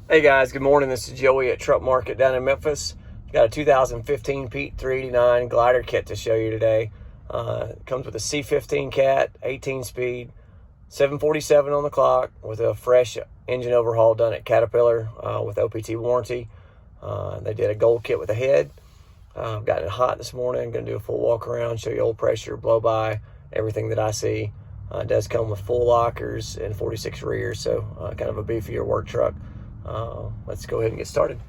Hey guys, good morning. This is Joey at Truck Market down in Memphis. Got a 2015 Pete 389 glider kit to show you today. It comes with a C15 cat, 18 speed, 747 on the clock with a fresh engine overhaul done at Caterpillar with OPT warranty. They did a gold kit with a head. Gotten it hot this morning. Going to do a full walk around, show you oil pressure, blow by, everything that I see. It does come with full lockers and 46 rears, so kind of a beefier work truck. Let's go ahead and get started.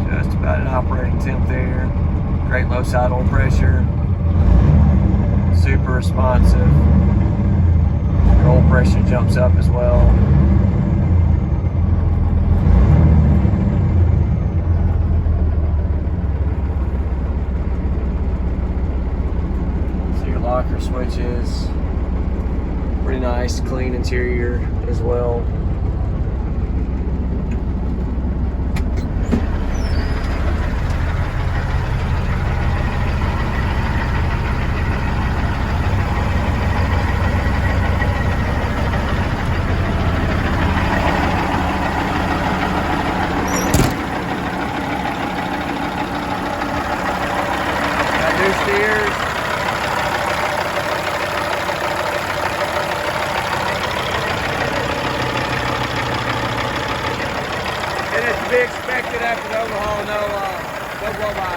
Just about an operating temp there. Great low side oil pressure. Super responsive. Your oil pressure jumps up as well. See your locker switches. Pretty nice, clean interior as well. Steers. And it's to be expected after the overhaul, no blow by.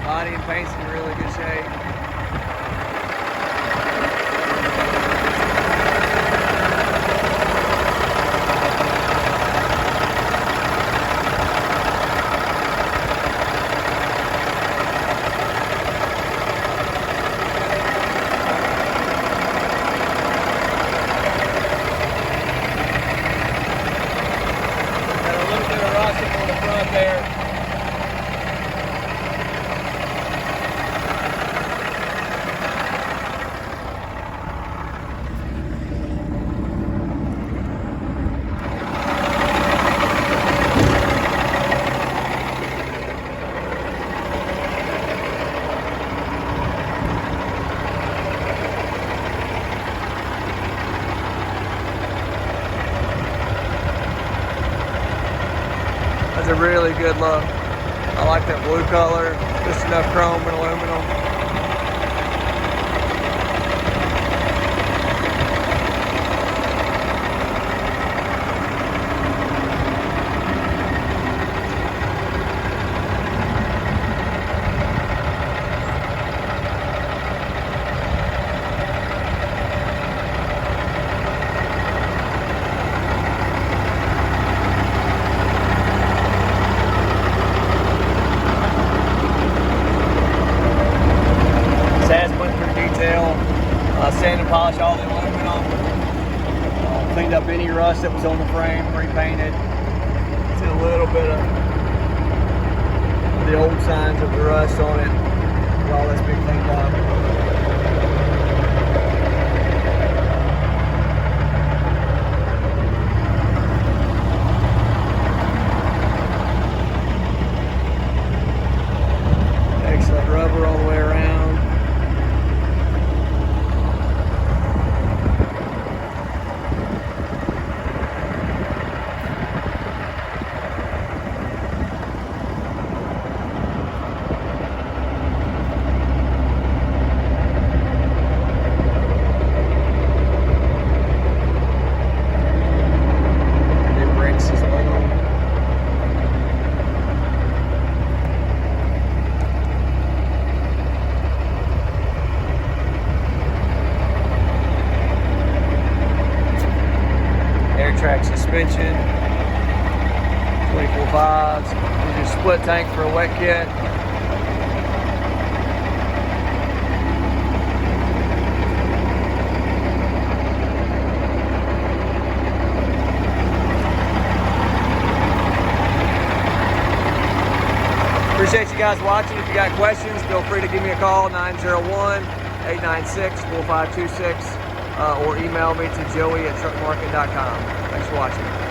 Body and paint's in really good shape. On the front there. That's a really good look. I like that blue color, just enough chrome and aluminum. Sand and polish all the aluminum. Cleaned up any rust that was on the frame, repainted. See a little bit of the old signs of the rust on it. All that's been cleaned up. Excellent rubber all the way around. Track suspension, 24 5s. There's your split tank for a wet kit. Appreciate you guys watching. If you got questions, feel free to give me a call, 901-896-4526, or email me to joey@truckmarket.com. Thanks for watching.